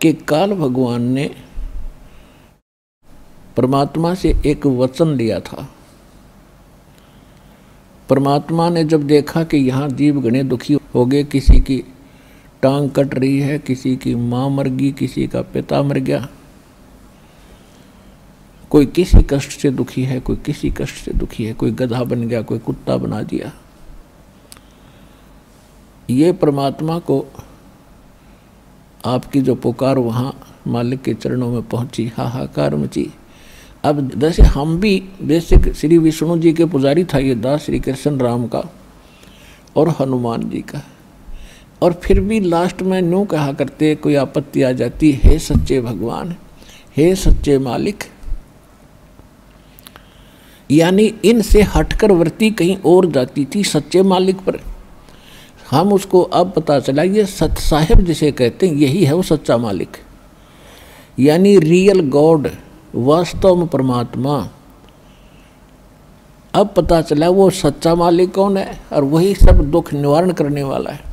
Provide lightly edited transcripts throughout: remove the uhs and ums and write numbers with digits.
कि काल भगवान ने परमात्मा से एक वचन लिया था। परमात्मा ने जब देखा कि यहाँ जीव गणे दुखी हो गए, किसी की टांग कट रही है, किसी की माँ मर गई, किसी का पिता मर गया, कोई किसी कष्ट से दुखी है, कोई किसी कष्ट से दुखी है, कोई गधा बन गया, कोई कुत्ता बना दिया। ये परमात्मा को आपकी जो पुकार वहाँ मालिक के चरणों में पहुंची, हाहाकार मची। अब जैसे हम भी बेसिक श्री विष्णु जी के पुजारी था ये दास, श्री कृष्ण राम का और हनुमान जी का, और फिर भी लास्ट में न्यू कहा करते, कोई आपत्ति आ जाती, हे सच्चे भगवान, हे सच्चे मालिक, यानी इनसे हटकर वृत्ति कहीं और जाती थी सच्चे मालिक पर। हम उसको अब पता चला ये सत साहिब जिसे कहते हैं यही है वो सच्चा मालिक, यानी रियल गॉड, वास्तव में परमात्मा। अब पता चला वो सच्चा मालिक कौन है और वही सब दुख निवारण करने वाला है।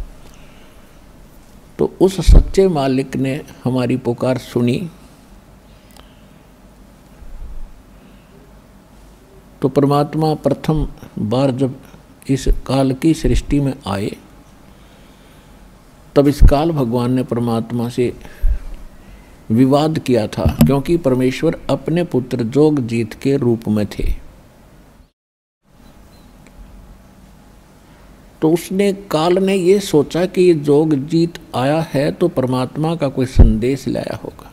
तो उस सच्चे मालिक ने हमारी पुकार सुनी। तो परमात्मा प्रथम बार जब इस काल की सृष्टि में आए, तब इस काल भगवान ने परमात्मा से विवाद किया था, क्योंकि परमेश्वर अपने पुत्र जोगजीत के रूप में थे। तो उसने, काल ने ये सोचा कि ये जोगजीत आया है तो परमात्मा का कोई संदेश लाया होगा।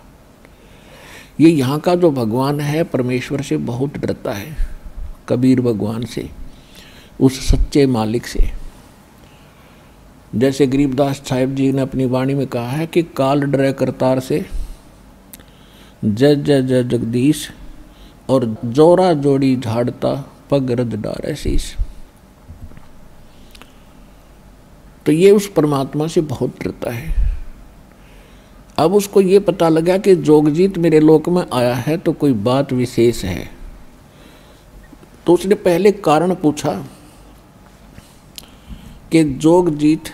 ये यहाँ का जो भगवान है परमेश्वर से बहुत डरता है, कबीर भगवान से, उस सच्चे मालिक से। जैसे गरीबदास साहिब जी ने अपनी वाणी में कहा है कि काल डरे करतार से, जय जय जय जगदीश, और जोरा जोड़ी झाड़ता पग रद डारे शीस। तो ये उस परमात्मा से बहुत डरता है। अब उसको ये पता लगा कि जोगजीत मेरे लोक में आया है तो कोई बात विशेष है। तो उसने पहले कारण पूछा कि जोगजीत,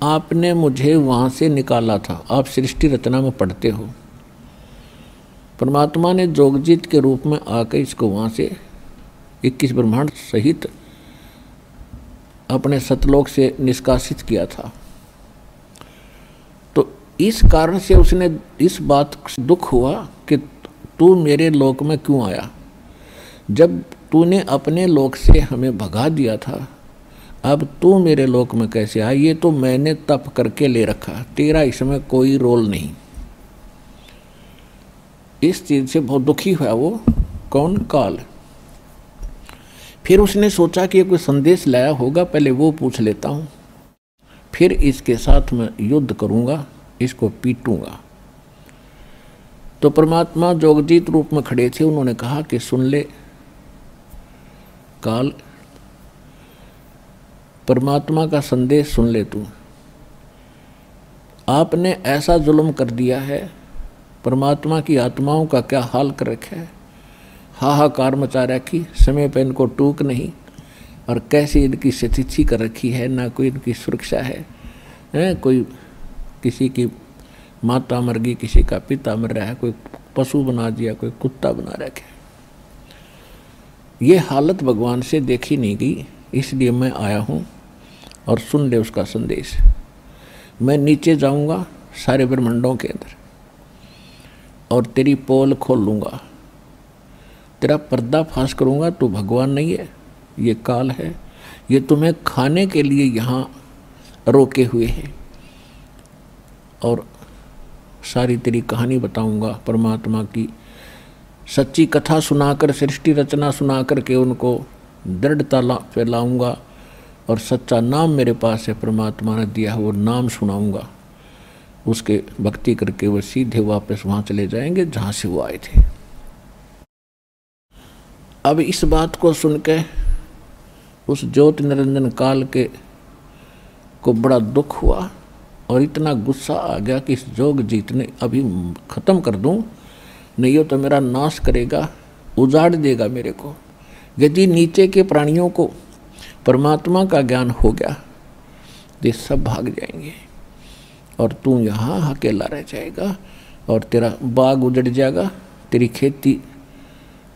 आपने मुझे वहाँ से निकाला था, आप सृष्टि रचना में पढ़ते हो, परमात्मा ने जोगजीत के रूप में आकर इसको वहाँ से 21 ब्रह्मांड सहित अपने सतलोक से निष्कासित किया था। तो इस कारण से उसने इस बात से दुख हुआ कि तू मेरे लोक में क्यों आया, जब तूने अपने लोक से हमें भगा दिया था, अब तू मेरे लोक में कैसे आया? ये तो मैंने तप करके ले रखा, तेरा इसमें कोई रोल नहीं। इस चीज से बहुत दुखी हुआ वो, कौन? काल। फिर उसने सोचा कि ये कोई संदेश लाया होगा, पहले वो पूछ लेता हूँ, फिर इसके साथ मैं युद्ध करूँगा, इसको पीटूंगा। तो परमात्मा जोगजीत रूप में खड़े थे, उन्होंने कहा कि सुन ले काल, परमात्मा का संदेश सुन ले तू। आपने ऐसा जुल्म कर दिया है, परमात्मा की आत्माओं का क्या हाल कर रखा है, हाहाकार मचा रखी, समय पर इनको टूक नहीं, और कैसी इनकी स्थिति कर रखी है, ना कोई इनकी सुरक्षा है, कोई किसी की माता मर गई, किसी का पिता मर रहा है, कोई पशु बना दिया, कोई कुत्ता बना रखा है। ये हालत भगवान से देखी नहीं गई, इसलिए मैं आया हूँ और सुन ले उसका संदेश। मैं नीचे जाऊँगा सारे ब्रह्मांडों के अंदर और तेरी पोल खोल लूँगा, तेरा पर्दा फाश करूँगा। तू भगवान नहीं है, ये काल है, ये तुम्हें खाने के लिए यहाँ रोके हुए है, और सारी तेरी कहानी बताऊँगा, परमात्मा की सच्ची कथा सुनाकर, सृष्टि रचना सुना करके उनको दृढ़ता फैलाऊँगा, और सच्चा नाम मेरे पास है, परमात्मा ने दिया है, वो नाम सुनाऊँगा। उसके भक्ति करके वो सीधे वापस वहाँ चले जाएंगे जहाँ से वो आए थे। अब इस बात को सुनकर उस ज्योति निरंजन काल के को बड़ा दुख हुआ और इतना गुस्सा आ गया कि इस जोगजीत ने अभी ख़त्म कर दूं, नहीं हो तो मेरा नाश करेगा, उजाड़ देगा मेरे को। यदि नीचे के प्राणियों को परमात्मा का ज्ञान हो गया तो सब भाग जाएंगे और तू यहाँ अकेला रह जाएगा। और तेरा बाग उजड़ जाएगा, तेरी खेती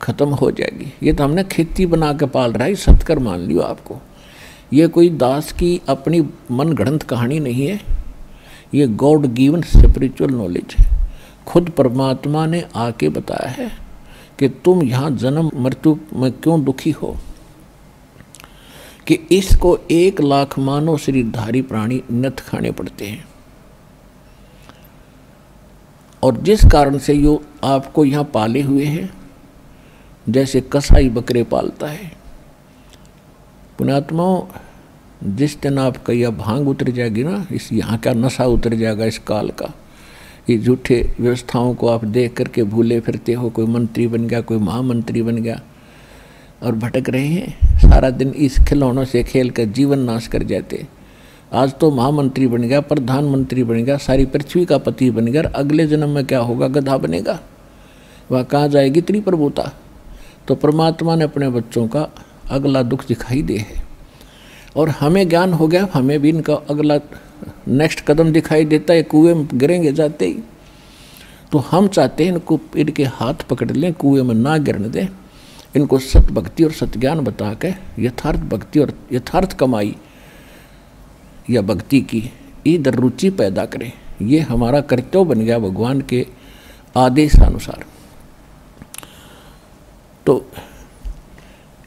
खत्म हो जाएगी। ये तो हमने खेती बना के पाल रहा है, सत्कर मान लियो आपको। ये कोई दास की अपनी मन गढ़ंत कहानी नहीं है, ये गॉड गिवन स्पिरिचुअल नॉलेज है। खुद परमात्मा ने आके बताया है कि तुम यहाँ जन्म मृत्यु में क्यों दुखी हो, कि इसको 1 लाख मानव शरीरधारी प्राणी नथ खाने पड़ते हैं। और जिस कारण से यो आपको यहाँ पाले हुए हैं, जैसे कसाई बकरे पालता है। पुण्यात्माओं, जिस दिन आपका यह भांग उतर जाएगी ना, इस यहाँ का नशा उतर जाएगा इस काल का, ये झूठे व्यवस्थाओं को आप देख करके भूले फिरते हो, कोई मंत्री बन गया, कोई महामंत्री बन गया और भटक रहे हैं सारा दिन इस खिलौनों से खेल कर जीवन नाश कर जाते। आज तो महामंत्री बन गया, प्रधानमंत्री बन गया, सारी पृथ्वी का पति बन गया, अगले जन्म में क्या होगा, गधा बनेगा, वह कहाँ जाएगी त्रिप्रभुता। तो परमात्मा ने अपने बच्चों का अगला दुख दिखाई दे है, और हमें ज्ञान हो गया, हमें भी इनका अगला नेक्स्ट कदम दिखाई देता है, कुएं में गिरेंगे जाते ही। तो हम चाहते हैं इनको, इनके हाथ पकड़ लें, कुएं में ना गिरने दें, इनको सत भक्ति और सत्ज्ञान बता के यथार्थ भक्ति और यथार्थ कमाई या भक्ति की इधर रुचि पैदा करें। ये हमारा कर्तव्य बन गया भगवान के आदेशानुसार। तो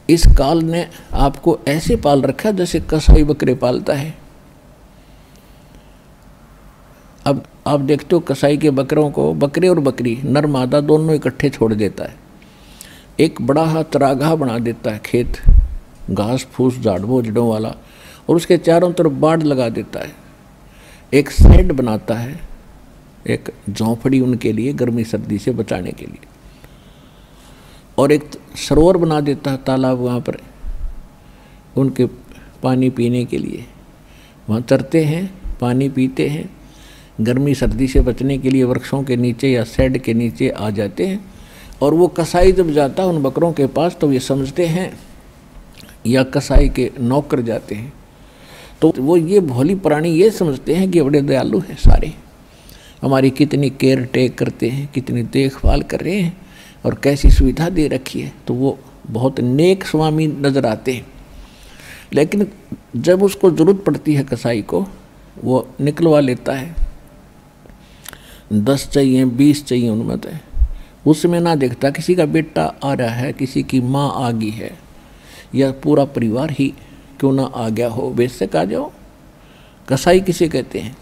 इस काल ने आपको ऐसे पाल रखा जैसे कसाई बकरे पालता है। अब आप देखते हो कसाई के बकरों को, बकरे और बकरी नर मादा दोनों इकट्ठे छोड़ देता है, एक बड़ा हा चरागाह बना देता है, खेत घास फूस झाड़बो जड़ों वाला, और उसके चारों तरफ बाड़ लगा देता है, एक शेड बनाता है, एक झोंपड़ी उनके लिए गर्मी सर्दी से बचाने के लिए, और एक सरोवर बना देता है, तालाब वहाँ पर उनके पानी पीने के लिए, वहाँ चरते हैं, पानी पीते हैं, गर्मी सर्दी से बचने के लिए वृक्षों के नीचे या शेड के नीचे आ जाते हैं। और वो कसाई जब जाता है उन बकरों के पास, तो ये समझते हैं, या कसाई के नौकर जाते हैं, तो वो ये भोली प्राणी ये समझते हैं कि बड़े दयालु हैं, सारे हमारी कितनी केयर टेक करते हैं, कितनी देखभाल कर रहे हैं और कैसी सुविधा दे रखी है, तो वो बहुत नेक स्वामी नजर आते हैं। लेकिन जब उसको ज़रूरत पड़ती है कसाई को, वो निकलवा लेता है, 10 चाहिए 20 चाहिए उनमें तो, उसमें ना देखता किसी का बेटा आ रहा है, किसी की माँ आ गई है, या पूरा परिवार ही क्यों ना आ गया हो, बेशक आ जाओ। कसाई किसे कहते हैं?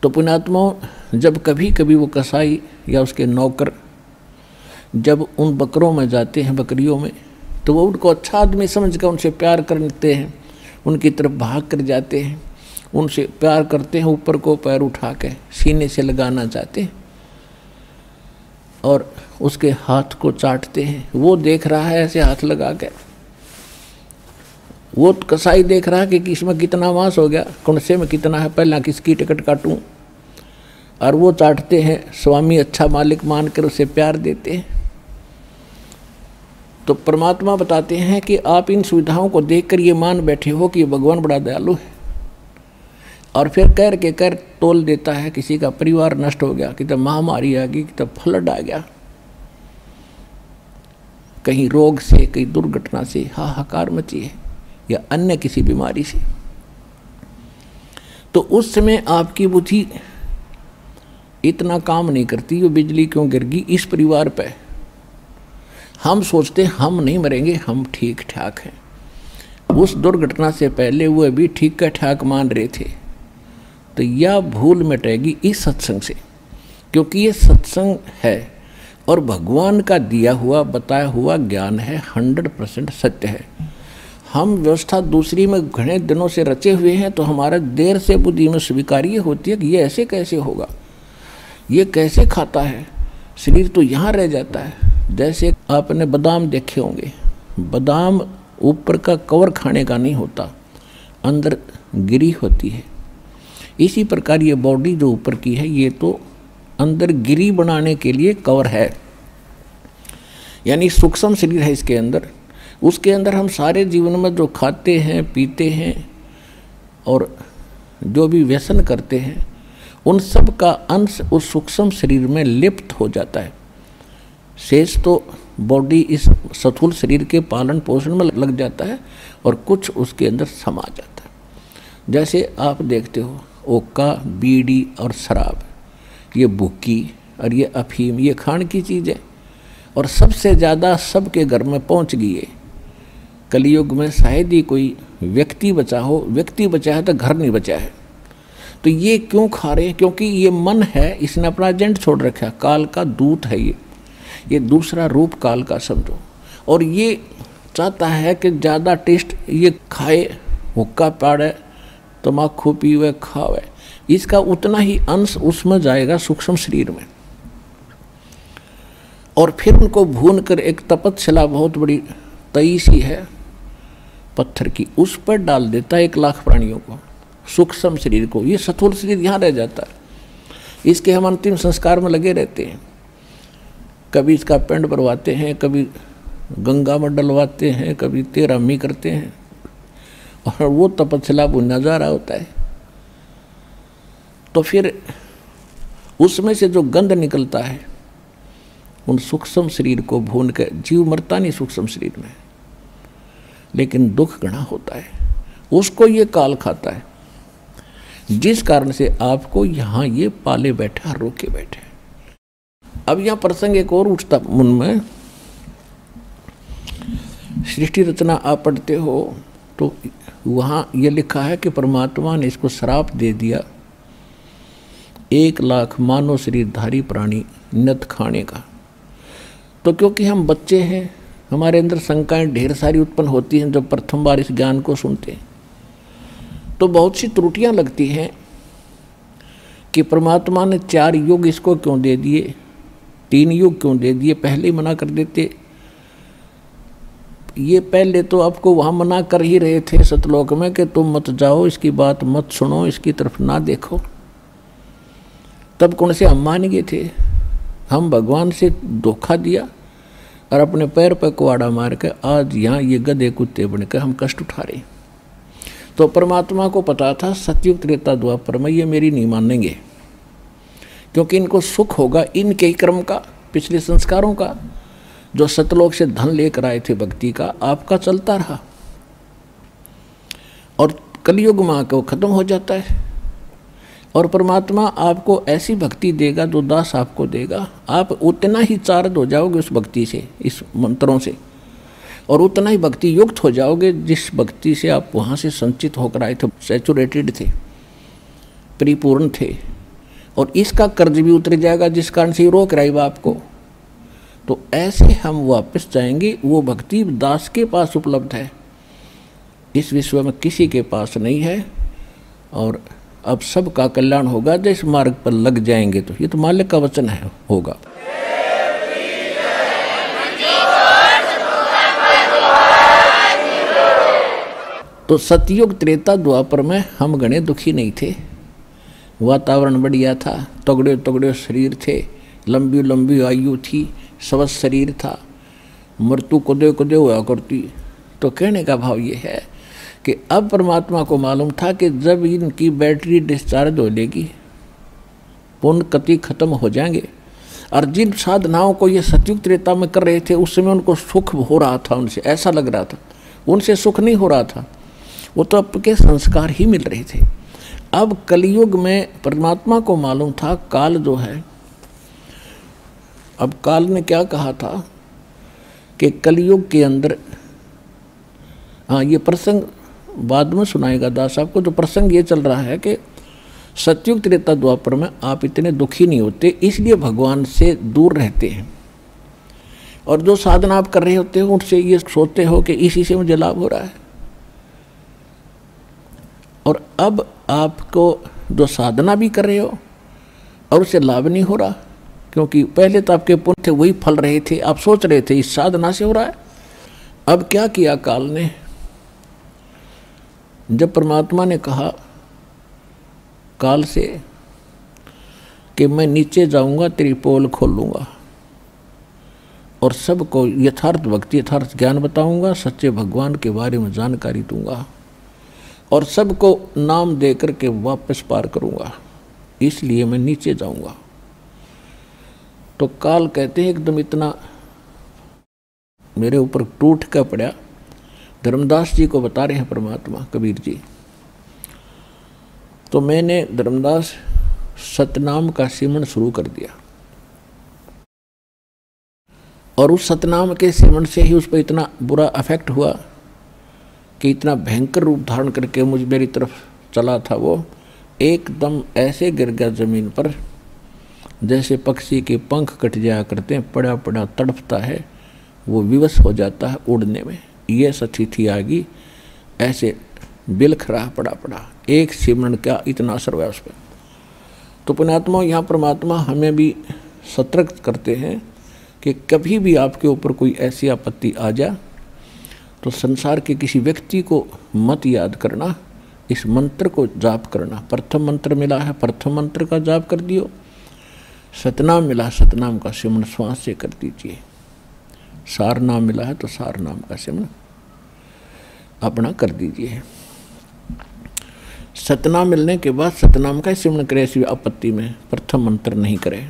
तो पुण्यात्माओं, जब कभी कभी वो कसाई या उसके नौकर जब उन बकरों में जाते हैं, बकरियों में, तो वो उनको अच्छा आदमी समझ कर उनसे प्यार करते हैं, उनकी तरफ भाग कर जाते हैं, उनसे प्यार करते हैं, ऊपर को पैर उठा के सीने से लगाना चाहते हैं और उसके हाथ को चाटते हैं। वो देख रहा है ऐसे हाथ लगा के, वो कसाई देख रहा है कि किसमें कितना मांस हो गया, कौनसे में कितना है, पहला किसकी टिकट काटूं, और वो चाटते हैं। स्वामी अच्छा मालिक मानकर उसे प्यार देते हैं। तो परमात्मा बताते हैं कि आप इन सुविधाओं को देखकर ये मान बैठे हो कि भगवान बड़ा दयालु है, और फिर कर के कर तोल देता है। किसी का परिवार नष्ट हो गया, कितना महामारी आ गई, कितना फ्लड आ गया, कहीं रोग से, कहीं दुर्घटना से हाहाकार मची है, या अन्य किसी बीमारी से, तो उस समय आपकी बुद्धि इतना काम नहीं करती, वो बिजली क्यों गिर गई इस परिवार पे। हम सोचते हम नहीं मरेंगे, हम ठीक ठाक हैं। उस दुर्घटना से पहले वो भी ठीक ठाक मान रहे थे। तो यह भूल मिटेगी इस सत्संग से, क्योंकि ये सत्संग है और भगवान का दिया हुआ बताया हुआ ज्ञान है, 100% सत्य है। हम व्यवस्था दूसरी में घने दिनों से रचे हुए हैं, तो हमारा देर से बुद्धि में स्वीकार्य होती है कि ये ऐसे कैसे होगा, ये कैसे खाता है, शरीर तो यहाँ रह जाता है। जैसे आपने बादाम देखे होंगे, बादाम ऊपर का कवर खाने का नहीं होता, अंदर गिरी होती है। इसी प्रकार ये बॉडी जो ऊपर की है, ये तो अंदर गिरी बनाने के लिए कवर है, यानी सूक्ष्म शरीर है इसके अंदर। उसके अंदर हम सारे जीवन में जो खाते हैं, पीते हैं और जो भी व्यसन करते हैं, उन सब का अंश उस सूक्ष्म शरीर में लिप्त हो जाता है। शेष तो बॉडी इस स्थूल शरीर के पालन पोषण में लग जाता है और कुछ उसके अंदर समा जाता है। जैसे आप देखते हो ओका, बीड़ी और शराब, ये बुक्की और ये अफीम, ये खान की चीज़ है और सबसे ज़्यादा सबके घर में पहुंच गई है। कलयुग में शायद ही कोई व्यक्ति बचा हो, व्यक्ति बचा है तो घर नहीं बचा है। तो ये क्यों खा रहे हैं? क्योंकि ये मन है, इसने अपना एजेंट छोड़ रखा है, काल का दूत है ये दूसरा रूप काल का समझो। और ये चाहता है कि ज़्यादा टेस्ट ये खाए, हुक्का पाड़े, तम्बाकू पीवे, खावे, इसका उतना ही अंश उसमें जाएगा सूक्ष्म शरीर में। और फिर उनको भून कर एक तपस्या बहुत बड़ी तई सी है पत्थर की, उस पर डाल देता है 1 लाख प्राणियों को, सूक्ष्म शरीर को। ये स्थूल शरीर यहाँ रह जाता है। इसके हम अंतिम संस्कार में लगे रहते हैं, कभी इसका पिंड भरवाते हैं, कभी गंगा में डलवाते हैं, कभी तेरामी करते हैं और वो तपस्या भुना जा रहा होता है। तो फिर उसमें से जो गंध निकलता है उन सूक्ष्म शरीर को भून कर, जीव मरता नहीं सूक्ष्म शरीर में, लेकिन दुख घना होता है, उसको ये काल खाता है, जिस कारण से आपको यहाँ ये पाले बैठा, रोके बैठे। अब यहाँ प्रसंग एक और उठता मन में। सृष्टि रचना आप पढ़ते हो तो वहाँ ये लिखा है कि परमात्मा ने इसको श्राप दे दिया 1 लाख मानव शरीरधारी प्राणी नत खाने का। तो क्योंकि हम बच्चे हैं, हमारे अंदर शंकाएं ढेर सारी उत्पन्न होती हैं जब प्रथम बार इस ज्ञान को सुनते हैं, तो बहुत सी त्रुटियां लगती हैं कि परमात्मा ने 4 युग इसको क्यों दे दिए, 3 युग क्यों दे दिए, पहले ही मना कर देते। ये पहले तो आपको वहाँ मना कर ही रहे थे सतलोक में कि तुम मत जाओ, इसकी बात मत सुनो, इसकी तरफ ना देखो। तब कौन से हम मान गए थे? हम भगवान से धोखा दिया और अपने पैर पर कुआड़ा मार के आज यहाँ ये गधे कुत्ते बनकर हम कष्ट उठा रहे। तो परमात्मा को पता था सतयुग त्रेता द्वापर में ये मेरी नहीं मानेंगे, क्योंकि इनको सुख होगा इनके ही कर्म का, पिछले संस्कारों का, जो सतलोक से धन लेकर आए थे भक्ति का, आपका चलता रहा और कलयुग में आकर वो खत्म हो जाता है। और परमात्मा आपको ऐसी भक्ति देगा जो दास आपको देगा, आप उतना ही चार्ज हो जाओगे उस भक्ति से, इस मंत्रों से, और उतना ही भक्ति युक्त हो जाओगे जिस भक्ति से आप वहाँ से संचित होकर आए थे, सैचुरेटेड थे, परिपूर्ण थे। और इसका कर्ज भी उतर जाएगा जिस कारण से रोक रहा है आपको। तो ऐसे हम वापस जाएंगे, वो भक्ति दास के पास उपलब्ध है, इस विश्व में किसी के पास नहीं है। और अब सबका कल्याण होगा जिस मार्ग पर लग जाएंगे। तो ये तो मालिक का वचन है, होगा। तो सतयुग त्रेता द्वापर में हम घने दुखी नहीं थे, वातावरण बढ़िया था, तगड़े तगड़े शरीर थे, लंबी लंबी आयु थी, स्वस्थ शरीर था, मृत्यु कदे कदे हुआ करती। तो कहने का भाव ये है कि अब परमात्मा को मालूम था कि जब इनकी बैटरी डिस्चार्ज हो लेगी, पुण्य कति खत्म हो जाएंगे। और जिन साधनाओं को ये सतयुग त्रेता में कर रहे थे उस समय उनको सुख हो रहा था, उनसे ऐसा लग रहा था, उनसे सुख नहीं हो रहा था, वो तो आपके संस्कार ही मिल रहे थे। अब कलयुग में परमात्मा को मालूम था काल जो है, अब काल ने क्या कहा था कि कलयुग के अंदर, हाँ ये प्रसंग बाद में सुनाएगा दास आपको। तो प्रसंग ये चल रहा है कि सतयुग त्रेता द्वापर में आप इतने दुखी नहीं होते, इसलिए भगवान से दूर रहते हैं। और जो साधना आप कर रहे होते हो उनसे ये सोचते हो कि इसी से मुझे लाभ हो रहा है। और अब आपको जो साधना भी कर रहे हो और उससे लाभ नहीं हो रहा, क्योंकि पहले तो आपके पुण्य थे वही फल रहे थे, आप सोच रहे थे इस साधना से हो रहा है। अब क्या किया काल ने, जब परमात्मा ने कहा काल से कि मैं नीचे जाऊंगा, तेरी पोल खोलूंगा और सबको यथार्थ भक्ति यथार्थ ज्ञान बताऊंगा, सच्चे भगवान के बारे में जानकारी दूंगा और सबको नाम दे करके वापस पार करूंगा। इसलिए मैं नीचे जाऊंगा। तो काल कहते हैं एकदम इतना मेरे ऊपर टूट का पड़ा। धर्मदास जी को बता रहे हैं परमात्मा कबीर जी। तो मैंने धर्मदास सतनाम का सिमरन शुरू कर दिया, और उस सतनाम के सिमरन से ही उस पर इतना बुरा अफेक्ट हुआ कि इतना भयंकर रूप धारण करके मुझ मेरी तरफ चला था। वो एकदम ऐसे गिर गया जमीन पर जैसे पक्षी के पंख कट जाया करते हैं, पड़ा पड़ा तड़पता है, वो विवश हो जाता है उड़ने में। ये स्थिति आ गई, ऐसे बिलख रहा पड़ा पड़ा। एक सिमरन का इतना असर हुआ उस पर। तो पुण्यात्मा, यहाँ परमात्मा हमें भी सतर्क करते हैं कि कभी भी आपके ऊपर कोई ऐसी आपत्ति आ जाए तो संसार के किसी व्यक्ति को मत याद करना, इस मंत्र को जाप करना। प्रथम मंत्र मिला है, प्रथम मंत्र का जाप कर दियो। सतनाम मिला, सतनाम का सिमरन श्वास से कर दीजिए। सार नाम मिला है तो सार नाम का सिमरन अपना कर दीजिए। सतनाम मिलने के बाद सतनाम का सिमरन करे, ऐसी आपत्ति में प्रथम मंत्र नहीं करे।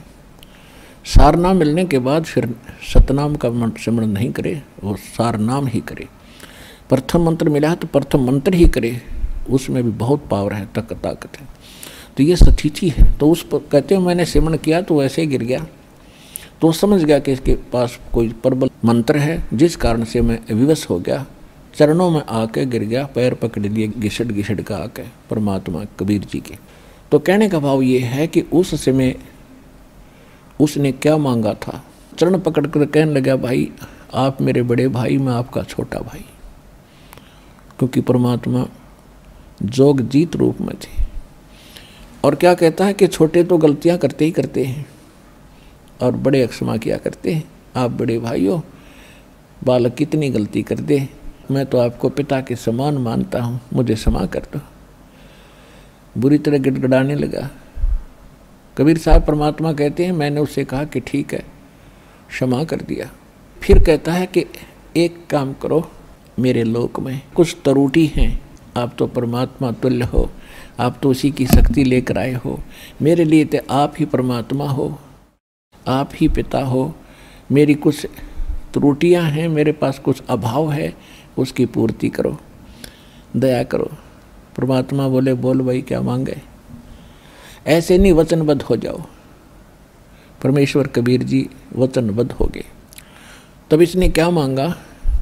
सार नाम मिलने के बाद फिर सतनाम का सिमरन नहीं करे, वो सार नाम ही करे। प्रथम मंत्र मिला है तो प्रथम मंत्र ही करे, उसमें भी बहुत पावर है, ताकत है। तो ये स्थिति है। तो उस पर कहते हैं मैंने सिमरन किया तो वैसे ही गिर गया। तो समझ गया कि इसके पास कोई प्रबल मंत्र है, जिस कारण से मैं विवश हो गया, चरणों में आके गिर गया, पैर पकड़ लिए घिसट घिसट का आके परमात्मा कबीर जी के। तो कहने का भाव ये है कि उस समय उसने क्या मांगा था। चरण पकड़ कर कहने लगा, भाई आप मेरे बड़े भाई, मैं आपका छोटा भाई। क्योंकि परमात्मा जोग जीत रूप में थे। और क्या कहता है कि छोटे तो गलतियां करते ही करते हैं और बड़े क्षमा किया करते हैं। आप बड़े भाई हो, बालक कितनी गलती कर दे, मैं तो आपको पिता के समान मानता हूँ, मुझे क्षमा कर दो। बुरी तरह गिड़गिड़ाने लगा। कबीर साहब परमात्मा कहते हैं मैंने उससे कहा कि ठीक है, क्षमा कर दिया। फिर कहता है कि एक काम करो, मेरे लोक में कुछ त्रुटि हैं, आप तो परमात्मा तुल्य हो, आप तो उसी की शक्ति लेकर आए हो, मेरे लिए तो आप ही परमात्मा हो, आप ही पिता हो। मेरी कुछ त्रुटियां हैं, मेरे पास कुछ अभाव है, उसकी पूर्ति करो, दया करो। परमात्मा बोले बोल भाई क्या मांगे। ऐसे नहीं, वचनबद्ध हो जाओ। परमेश्वर कबीर जी वचनबद्ध हो गए। तब इसने क्या मांगा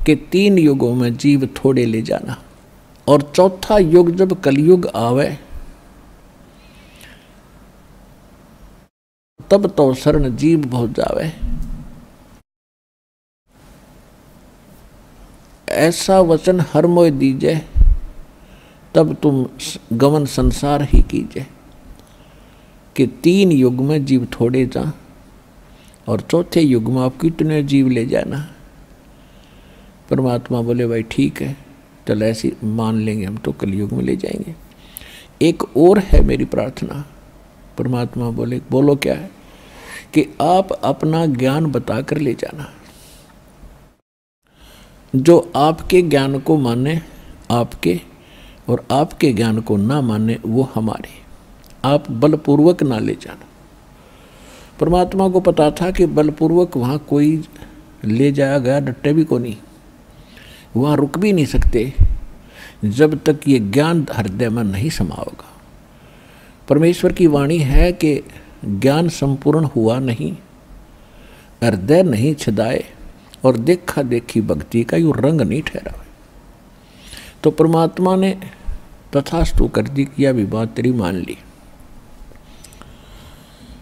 कि 3 युगों में जीव थोड़े ले जाना, और चौथा युग जब कलयुग आवे तब तो शरण जीव बहुत जावे। ऐसा वचन हर मोय दीजे, तब तुम गमन संसार ही कीजिए। कि 3 युग में जीव थोड़े जा, और चौथे युग में आप कितने जीव ले जाना। परमात्मा बोले भाई ठीक है, चल ऐसी मान लेंगे, हम तो कलयुग में ले जाएंगे। एक और है मेरी प्रार्थना। परमात्मा बोले बोलो क्या है। कि आप अपना ज्ञान बताकर ले जाना। जो आपके ज्ञान को माने आपके, और आपके ज्ञान को ना माने वो हमारे। आप बलपूर्वक ना ले जाना। परमात्मा को पता था कि बलपूर्वक वहाँ कोई ले जाया गया डट्टे भी को नहीं, वहाँ रुक भी नहीं सकते जब तक ये ज्ञान हृदय में नहीं समा होगा। परमेश्वर की वाणी है कि ज्ञान संपूर्ण हुआ नहीं, हृदय नहीं छदाए, और देखा देखी भक्ति का यूँ रंग नहीं ठहरा। तो परमात्मा ने तथास्तु कर दी, किया भी बात तेरी मान ली।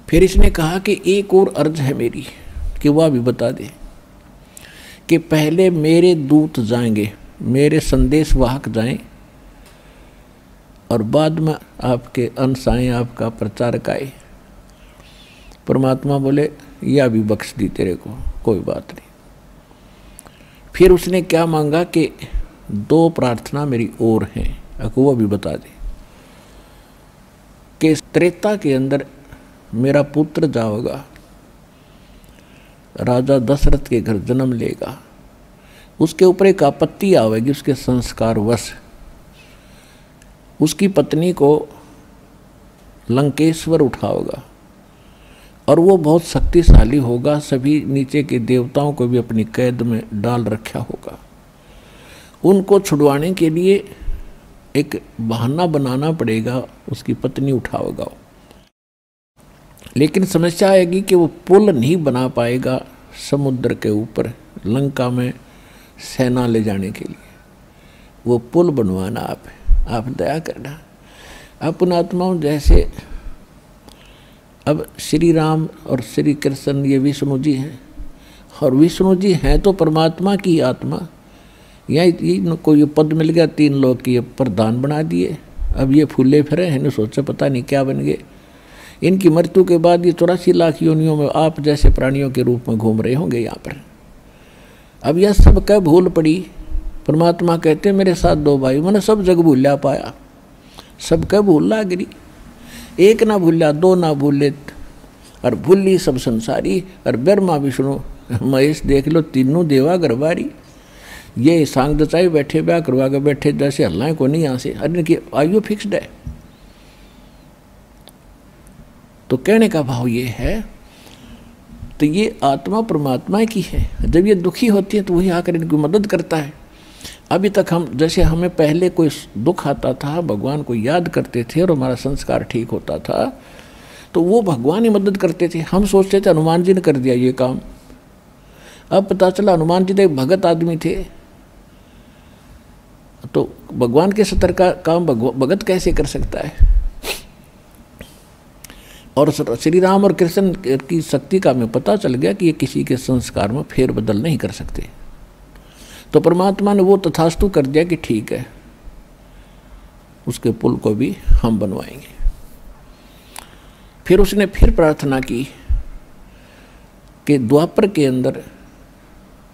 फिर इसने कहा कि एक और अर्ज है मेरी, कि वह भी बता दे कि पहले मेरे दूत जाएंगे, मेरे संदेश वाहक जाएं, और बाद में आपके अंश आए, आपका प्रचारक आए। परमात्मा बोले यह भी बख्श दी तेरे को, कोई बात नहीं। फिर उसने क्या मांगा कि 2 प्रार्थना मेरी और हैं, वो भी बता दे। कि त्रेता के अंदर मेरा पुत्र जाओगा, राजा दशरथ के घर जन्म लेगा, उसके ऊपर एक आपत्ति आवेगी, उसके संस्कार वश उसकी पत्नी को लंकेश्वर उठा होगा और वो बहुत शक्तिशाली होगा, सभी नीचे के देवताओं को भी अपनी कैद में डाल रखा होगा। उनको छुड़वाने के लिए एक बहाना बनाना पड़ेगा, उसकी पत्नी उठा होगा। लेकिन समस्या आएगी कि वो पुल नहीं बना पाएगा समुद्र के ऊपर लंका में सेना ले जाने के लिए। वो पुल बनवाना आप दया करना। अपन आत्माओं जैसे अब श्री राम और श्री कृष्ण ये विष्णु जी हैं, और विष्णु जी हैं तो परमात्मा की आत्मा। यहाँ कोई पद मिल गया 3 लोग की, प्रधान बना दिए। अब ये फूले फिरे हैं, सोचा पता नहीं क्या बन गए। इनकी मृत्यु के बाद ये 84 लाख योनियों में आप जैसे प्राणियों के रूप में घूम रहे होंगे यहाँ पर। अब यह सब क्या भूल पड़ी। परमात्मा कहते मेरे साथ 2 भाई, मैंने सब जग भूलिया पाया, सब क्या भूलना गिरी। एक ना भूलिया 2 ना भूले, और भूली सब संसारी। और ब्रह्मा विष्णु महेश देख लो, तीनों देवा गरबारी। ये सांग दचाई बैठे ब्याह करवा के बैठे, जैसे हल्लाएं को नहीं यहाँ से। अरे इनकी आयु फिक्स्ड है। तो कहने का भाव ये है, तो ये आत्मा परमात्मा की है। जब ये दुखी होती है तो वही आकर इनकी मदद करता है। अभी तक हम जैसे हमें पहले कोई दुख आता था, भगवान को याद करते थे और हमारा संस्कार ठीक होता था, तो वो भगवान ही मदद करते थे। हम सोचते थे हनुमान जी ने कर दिया ये काम। अब पता चला हनुमान जी तो एक भगत आदमी थे, तो भगवान के सतर का काम भगत कैसे कर सकता है। और श्री राम और कृष्ण की शक्ति का हमें पता चल गया कि ये किसी के संस्कार में फेर बदल नहीं कर सकते। तो परमात्मा ने वो तथास्तु कर दिया कि ठीक है, उसके पुल को भी हम बनवाएंगे। फिर उसने फिर प्रार्थना की कि द्वापर के अंदर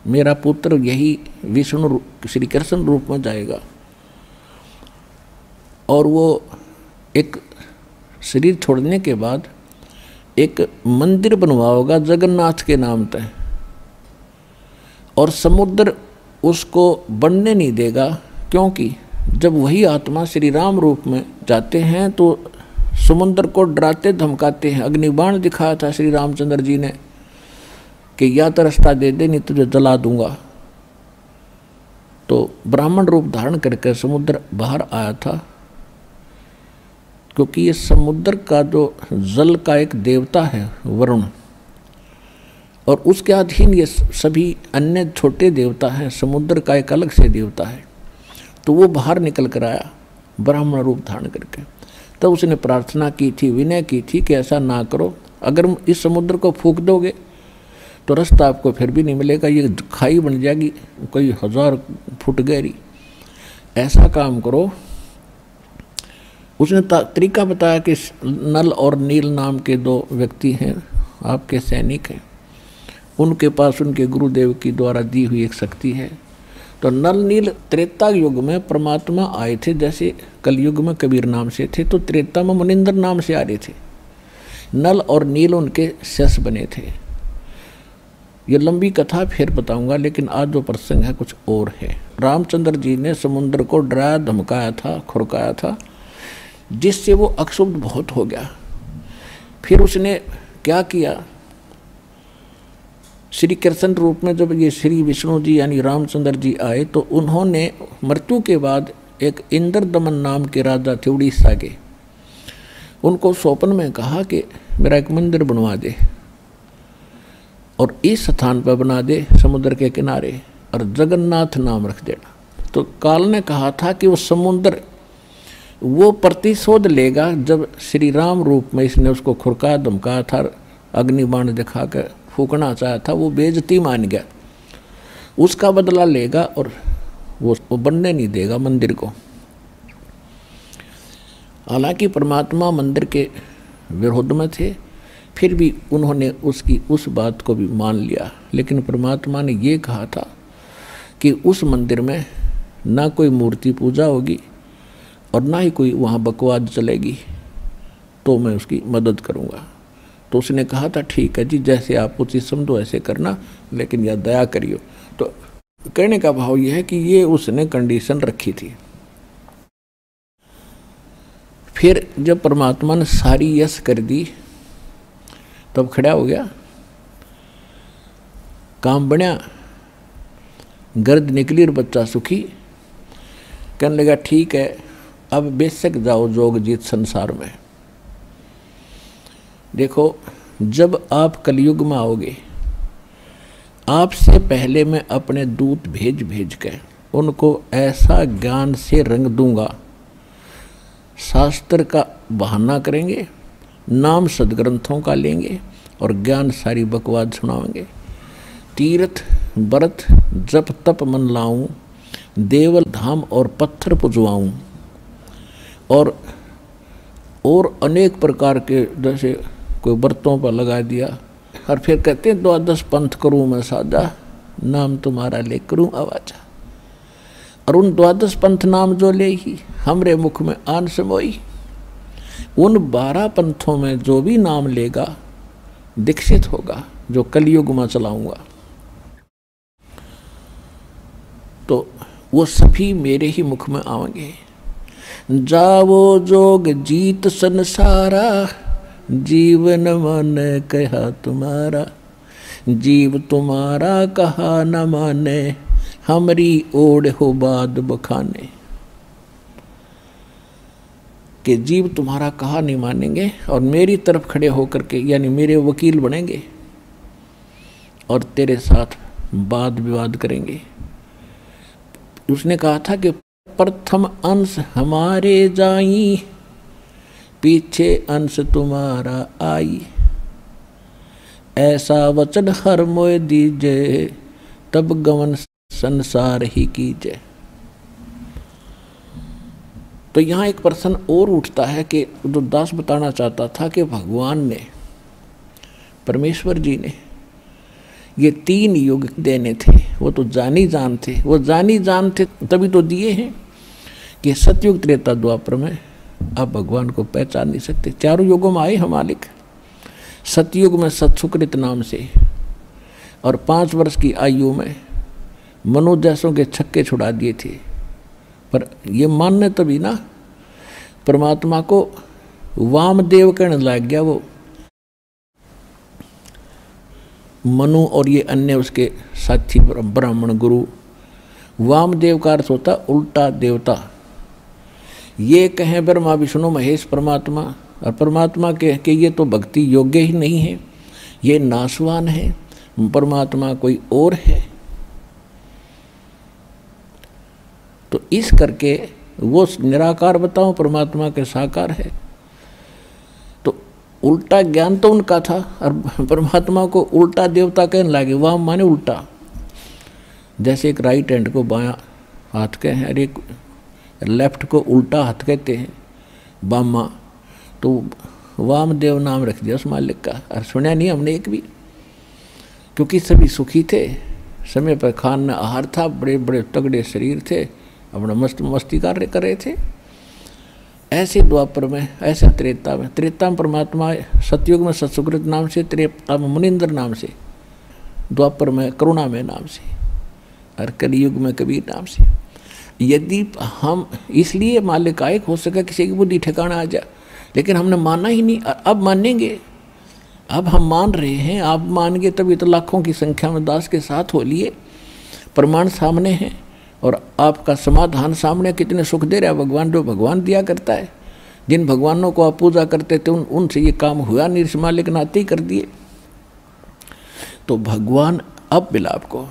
मेरा पुत्र यही विष्णु श्री कृष्ण रूप में जाएगा, और वो एक शरीर छोड़ने के बाद एक मंदिर बनवाओगा जगन्नाथ के नाम पे, और समुद्र उसको बनने नहीं देगा। क्योंकि जब वही आत्मा श्री राम रूप में जाते हैं तो समुद्र को डराते धमकाते हैं। अग्निबाण दिखाया था श्री रामचंद्र जी ने कि या तो रास्ता दे दे, नहीं तुझे जला दूंगा। तो ब्राह्मण रूप धारण करके समुद्र बाहर आया था, क्योंकि ये समुद्र का जो जल का एक देवता है वरुण, और उसके अधीन ये सभी अन्य छोटे देवता हैं। समुद्र का एक अलग से देवता है। तो वो बाहर निकल कर आया ब्राह्मण रूप धारण करके। तब उसने प्रार्थना की थी, विनय की थी कि ऐसा ना करो, अगर इस समुद्र को फूंक दोगे तो रास्ता आपको फिर भी नहीं मिलेगा, ये खाई बन जाएगी कोई 1000 फुट गहरी। ऐसा काम करो। उसने तरीका बताया कि नल और नील नाम के 2 व्यक्ति हैं, आपके सैनिक हैं, उनके पास उनके गुरुदेव की द्वारा दी हुई एक शक्ति है। तो नल नील त्रेता युग में परमात्मा आए थे, जैसे कलयुग में कबीर नाम से थे, तो त्रेता में मुनिंदर नाम से आ रहे थे। नल और नील उनके शस बने थे। ये लंबी कथा फिर बताऊंगा, लेकिन आज जो प्रसंग है कुछ और है। रामचंद्र जी ने समुद्र को डराया धमकाया था, खुरकाया था, जिससे वो अक्षुब्ध बहुत हो गया। फिर उसने क्या किया, श्री कृष्ण रूप में जब ये श्री विष्णु जी यानी रामचंद्र जी आए, तो उन्होंने मृत्यु के बाद एक इंद्रदमन नाम के राजा थे उड़ीसा के, उनको स्वप्न में कहा कि मेरा एक मंदिर बनवा दे और इस स्थान पर बना दे समुद्र के किनारे, और जगन्नाथ नाम रख देना। तो काल ने कहा था कि वो समुद्र वो प्रतिशोध लेगा। जब श्री राम रूप में इसने उसको खुरका धमकाया था, अग्निबाण दिखा कर फूकना चाहा था, वो बेइज्जती मान गया, उसका बदला लेगा और वो बनने नहीं देगा मंदिर को। हालांकि परमात्मा मंदिर के विरोध में थे, फिर भी उन्होंने उसकी उस बात को भी मान लिया। लेकिन परमात्मा ने ये कहा था कि उस मंदिर में ना कोई मूर्ति पूजा होगी और ना ही कोई वहाँ बकवाद चलेगी, तो मैं उसकी मदद करूँगा। तो उसने कहा था ठीक है जी, जैसे आप उचित समझो ऐसे करना, लेकिन यह दया करियो। तो कहने का भाव यह है कि ये उसने कंडीशन रखी थी। फिर जब परमात्मा ने सारी यश कर दी तब खड़ा हो गया, काम बनया, गर्द निकली और बच्चा सुखी। कहने लगा ठीक है, अब बेशक जाओ जोग जीत संसार में। देखो, जब आप कलयुग में आओगे, आपसे पहले मैं अपने दूत भेज भेज के उनको ऐसा ज्ञान से रंग दूंगा, शास्त्र का बहाना करेंगे, नाम सदग्रंथों का लेंगे और ज्ञान सारी बकवाद सुनाएंगे। तीर्थ व्रत जप तप मन लाऊं, देवल धाम और पत्थर पुजवाऊं, और अनेक प्रकार के जैसे कोई व्रतों पर लगा दिया। और फिर कहते हैं 12 पंथ करूं मैं सादा, नाम तुम्हारा ले करूं आवाजा। और उन 12 पंथ नाम जो ले ही हमरे मुख में आन समोई, उन 12 पंथों में जो भी नाम लेगा दीक्षित होगा, जो कलयुग में चलाऊंगा। तो वो सभी मेरे ही मुख में आएंगे। जावो जोग जीत संसारा, जीवन मन कहा तुम्हारा, जीव तुम्हारा कहा न माने, हमरी ओढ़ हो बाद बखाने। कि जीव तुम्हारा कहा नहीं मानेंगे और मेरी तरफ खड़े होकर के यानी मेरे वकील बनेंगे और तेरे साथ वाद विवाद करेंगे। उसने कहा था कि प्रथम अंश हमारे जाई, पीछे अंश तुम्हारा आई, ऐसा वचन हर मोय दीजे, तब गमन संसार ही कीजे। तो यहाँ एक प्रश्न और उठता है कि जो दास बताना चाहता था कि भगवान ने, परमेश्वर जी ने ये 3 युग देने थे, वो तो जानी जान थे, वो जानी जान थे तभी तो दिए हैं कि सतयुग त्रेता द्वापर में आप भगवान को पहचान नहीं सकते। 4 युगों में आए हम मालिक। सतयुग में सत्सुकृत नाम से और 5 वर्ष की आयु में मनोजैसों के छक्के छुड़ा दिए थे। पर ये मानने तभी ना, परमात्मा को वामदेव कहने लग गया वो मनु और ये अन्य उसके साथी ब्राह्मण गुरु। वामदेव का अर्थ होता उल्टा देवता। ये कहें ब्रह्मा विष्णु महेश परमात्मा, और परमात्मा के कि ये तो भक्ति योग्य ही नहीं है, ये नाशवान है, परमात्मा कोई और है। तो इस करके वो निराकार बताऊं परमात्मा के साकार है। तो उल्टा ज्ञान तो उनका था और परमात्मा को उल्टा देवता कहने लगे। वाम माने उल्टा, जैसे एक राइट हैंड को बायां हाथ के हैं और एक लेफ्ट को उल्टा हाथ कहते हैं बामा। तो वामदेव नाम रख दिया उस मालिक का। और सुना नहीं हमने एक भी, क्योंकि सभी सुखी थे, समय पर खाना आहार था, बड़े बड़े तगड़े शरीर थे, अपना मस्ती कार्य कर रहे थे। ऐसे द्वापर में, ऐसे त्रेता में परमात्मा, सतयुग में सत्सुकृत नाम से, त्रेता में मुनिंद्र नाम से, द्वापर में करुणा में नाम से, और कलयुग में कबीर नाम से। यदि हम इसलिए मालिक आए हो सके किसी की बुद्धि ठिकाना आ जाए, लेकिन हमने माना ही नहीं। अब मानेंगे, अब हम मान रहे हैं। आप मान गए तभी तो लाखों की संख्या में दास के साथ हो लिए, प्रमाण सामने हैं और आपका समाधान सामने। कितने सुख दे रहा है भगवान, जो भगवान दिया करता है। जिन भगवानों को आप पूजा करते थे उनसे ये काम हुआ नहीं, मालिक नाते ही कर दिए। तो भगवान अब मिला आपको।